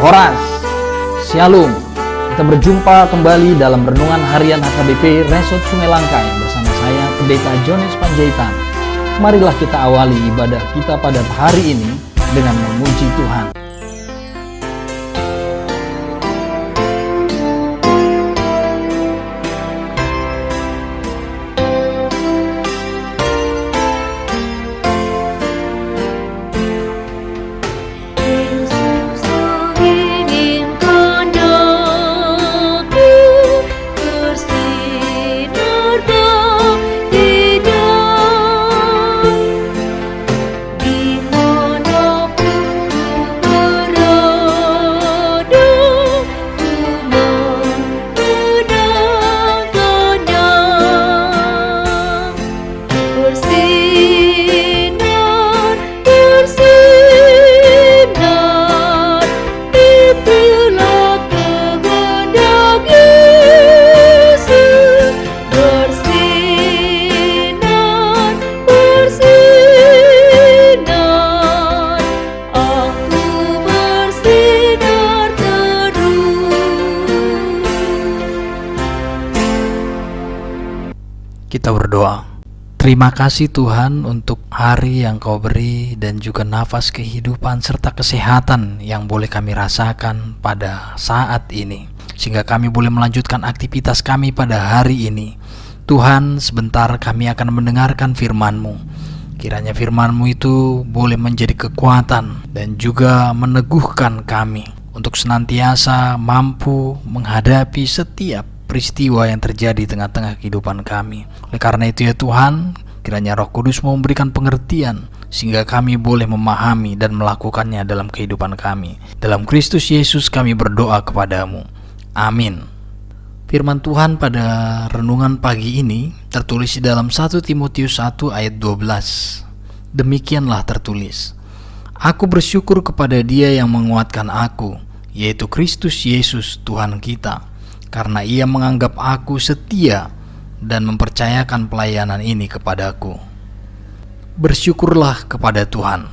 Horas, Shalom. Kita berjumpa kembali dalam Renungan Harian HKBP Resort Sungai Langkai bersama saya Pendeta Jones Panjaitan. Marilah kita awali ibadah kita pada hari ini dengan memuji Tuhan. Kita berdoa. Terima kasih Tuhan untuk hari yang Kau beri dan juga nafas kehidupan serta kesehatan yang boleh kami rasakan pada saat ini, sehingga kami boleh melanjutkan aktivitas kami pada hari ini. Tuhan, sebentar kami akan mendengarkan firman-Mu. Kiranya firman-Mu itu boleh menjadi kekuatan dan juga meneguhkan kami untuk senantiasa mampu menghadapi setiap peristiwa yang terjadi tengah-tengah kehidupan kami. Oleh karena itu ya Tuhan, kiranya Roh Kudus memberikan pengertian sehingga kami boleh memahami dan melakukannya dalam kehidupan kami. Dalam Kristus Yesus kami berdoa kepadamu. Amin. Firman Tuhan pada renungan pagi ini tertulis di dalam 1 Timotius 1 ayat 12. Demikianlah tertulis, Aku bersyukur kepada Dia yang menguatkan aku, yaitu Kristus Yesus Tuhan kita, karena Ia menganggap aku setia dan mempercayakan pelayanan ini kepadaku. Bersyukurlah kepada Tuhan.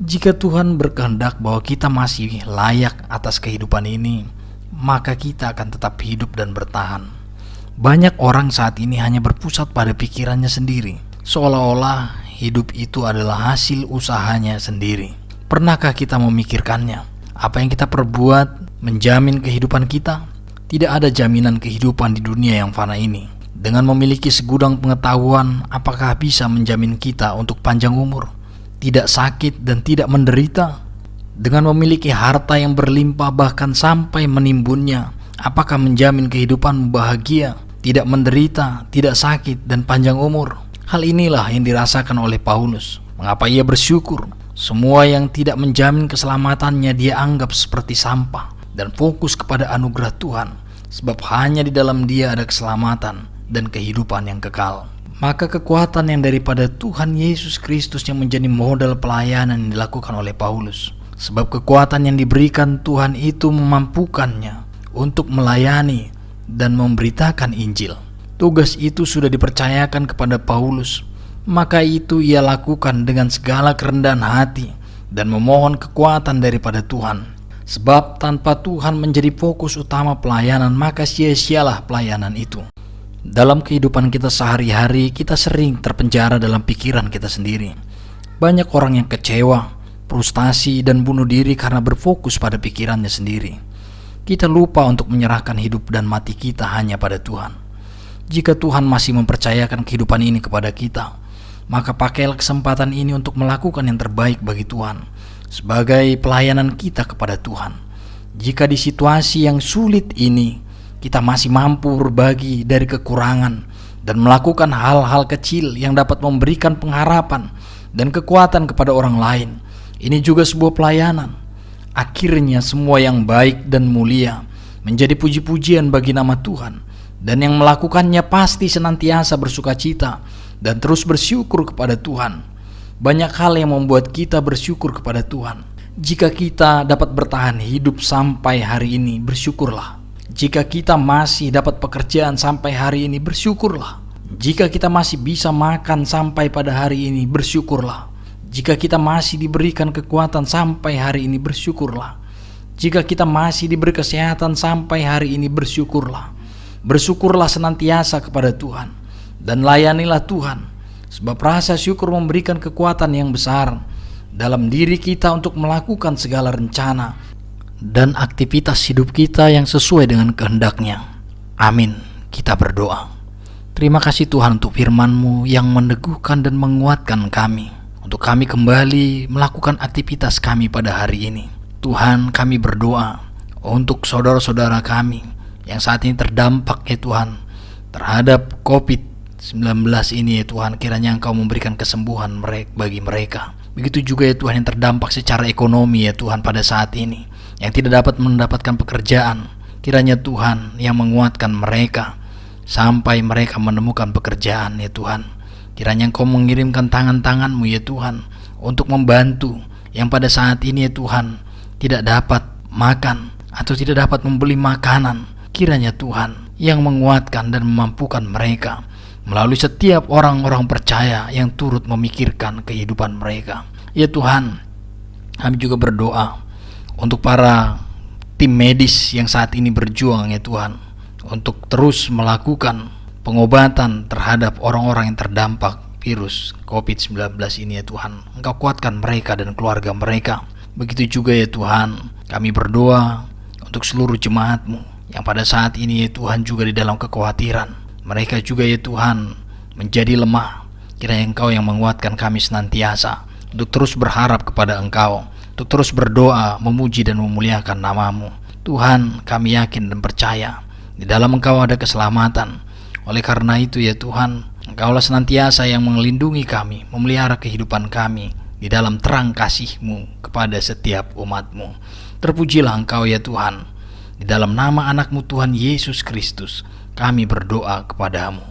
Jika Tuhan berkehendak bahwa kita masih layak atas kehidupan ini, maka kita akan tetap hidup dan bertahan. Banyak orang saat ini hanya berpusat pada pikirannya sendiri, seolah-olah hidup itu adalah hasil usahanya sendiri. Pernahkah kita memikirkannya? Apa yang kita perbuat menjamin kehidupan kita? Tidak ada jaminan kehidupan di dunia yang fana ini. Dengan memiliki segudang pengetahuan, apakah bisa menjamin kita untuk panjang umur, tidak sakit dan tidak menderita? Dengan memiliki harta yang berlimpah bahkan sampai menimbunnya, apakah menjamin kehidupan bahagia, tidak menderita, tidak sakit dan panjang umur? Hal inilah yang dirasakan oleh Paulus. Mengapa ia bersyukur? Semua yang tidak menjamin keselamatannya dia anggap seperti sampah dan fokus kepada anugerah Tuhan, sebab hanya di dalam Dia ada keselamatan dan kehidupan yang kekal. Maka kekuatan yang daripada Tuhan Yesus Kristus yang menjadi modal pelayanan yang dilakukan oleh Paulus, sebab kekuatan yang diberikan Tuhan itu memampukannya untuk melayani dan memberitakan Injil. Tugas itu sudah dipercayakan kepada Paulus, maka itu ia lakukan dengan segala kerendahan hati dan memohon kekuatan daripada Tuhan. Sebab tanpa Tuhan menjadi fokus utama pelayanan, maka sia-sialah pelayanan itu. Dalam kehidupan kita sehari-hari, kita sering terpenjara dalam pikiran kita sendiri. Banyak orang yang kecewa, frustasi, dan bunuh diri karena berfokus pada pikirannya sendiri. Kita lupa untuk menyerahkan hidup dan mati kita hanya pada Tuhan. Jika Tuhan masih mempercayakan kehidupan ini kepada kita, maka pakailah kesempatan ini untuk melakukan yang terbaik bagi Tuhan sebagai pelayanan kita kepada Tuhan. Jika di situasi yang sulit ini kita masih mampu berbagi dari kekurangan dan melakukan hal-hal kecil yang dapat memberikan pengharapan dan kekuatan kepada orang lain, ini juga sebuah pelayanan. Akhirnya semua yang baik dan mulia menjadi puji-pujian bagi nama Tuhan, dan yang melakukannya pasti senantiasa bersukacita dan terus bersyukur kepada Tuhan. Banyak hal yang membuat kita bersyukur kepada Tuhan. Jika kita dapat bertahan hidup sampai hari ini, bersyukurlah. Jika kita masih dapat pekerjaan sampai hari ini, bersyukurlah. Jika kita masih bisa makan sampai pada hari ini, bersyukurlah. Jika kita masih diberikan kekuatan sampai hari ini, bersyukurlah. Jika kita masih diberi kesehatan sampai hari ini, bersyukurlah. Bersyukurlah senantiasa kepada Tuhan dan layanilah Tuhan, sebab rasa syukur memberikan kekuatan yang besar dalam diri kita untuk melakukan segala rencana dan aktivitas hidup kita yang sesuai dengan kehendak-Nya. Amin. Kita berdoa. Terima kasih Tuhan untuk firman-Mu yang meneguhkan dan menguatkan kami, untuk kami kembali melakukan aktivitas kami pada hari ini. Tuhan, kami berdoa untuk saudara-saudara kami yang saat ini terdampak ya Tuhan terhadap COVID-19 ini ya Tuhan, kiranya Engkau memberikan kesembuhan bagi mereka. Begitu juga ya Tuhan yang terdampak secara ekonomi ya Tuhan pada saat ini, yang tidak dapat mendapatkan pekerjaan, kiranya Tuhan yang menguatkan mereka sampai mereka menemukan pekerjaan ya Tuhan. Kiranya Engkau mengirimkan tangan-tangan-Mu ya Tuhan untuk membantu yang pada saat ini ya Tuhan tidak dapat makan atau tidak dapat membeli makanan. Kiranya Tuhan yang menguatkan dan memampukan mereka melalui setiap orang-orang percaya yang turut memikirkan kehidupan mereka. Ya Tuhan, kami juga berdoa untuk para tim medis yang saat ini berjuang ya Tuhan, untuk terus melakukan pengobatan terhadap orang-orang yang terdampak virus COVID-19 ini ya Tuhan. Engkau kuatkan mereka dan keluarga mereka. Begitu juga ya Tuhan, kami berdoa untuk seluruh jemaat-Mu yang pada saat ini ya Tuhan juga di dalam kekhawatiran. Mereka juga ya Tuhan menjadi lemah. Kiranya Engkau yang menguatkan kami senantiasa untuk terus berharap kepada Engkau, untuk terus berdoa, memuji dan memuliakan nama-Mu. Tuhan, kami yakin dan percaya di dalam Engkau ada keselamatan. Oleh karena itu ya Tuhan, Engkaulah senantiasa yang melindungi kami, memelihara kehidupan kami di dalam terang kasih-Mu kepada setiap umat-Mu. Terpujilah Engkau ya Tuhan. Di dalam nama anak-Mu Tuhan Yesus Kristus, kami berdoa kepadamu.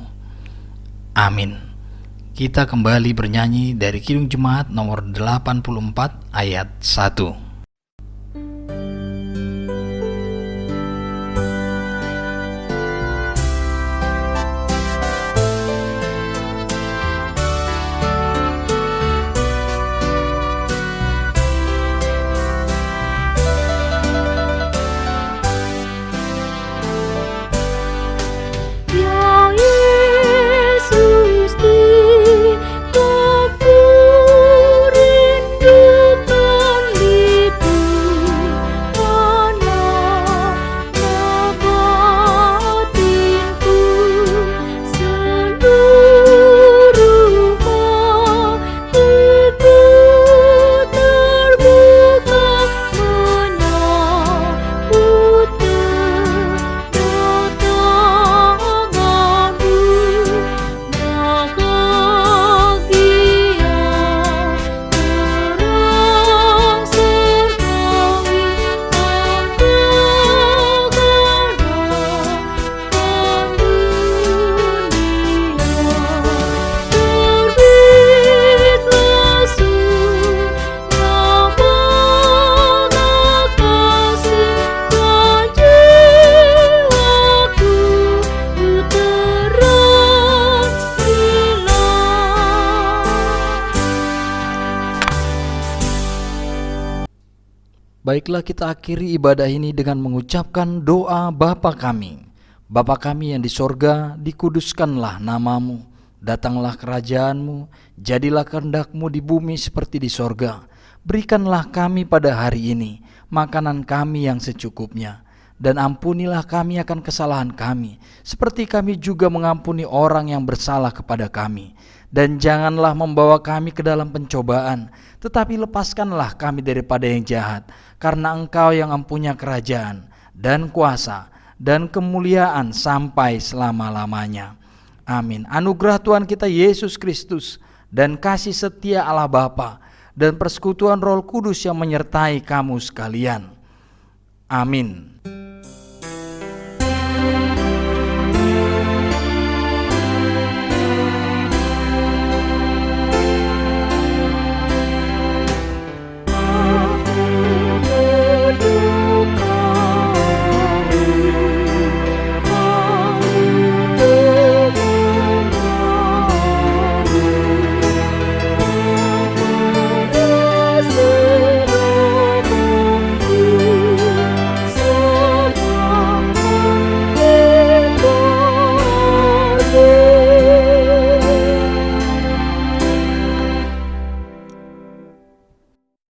Amin. Kita kembali bernyanyi dari Kidung Jemaat nomor 84 ayat 1. Baiklah, kita akhiri ibadah ini dengan mengucapkan doa Bapa kami. Bapa kami yang di sorga, dikuduskanlah nama-Mu. Datanglah kerajaan-Mu, jadilah kehendak-Mu di bumi seperti di sorga. Berikanlah kami pada hari ini makanan kami yang secukupnya. Dan ampunilah kami akan kesalahan kami, seperti kami juga mengampuni orang yang bersalah kepada kami. Dan janganlah membawa kami ke dalam pencobaan, tetapi lepaskanlah kami daripada yang jahat. Karena Engkau yang mempunyai kerajaan dan kuasa dan kemuliaan sampai selama-lamanya. Amin. Anugerah Tuhan kita Yesus Kristus dan kasih setia Allah Bapa dan persekutuan Roh Kudus yang menyertai kamu sekalian. Amin.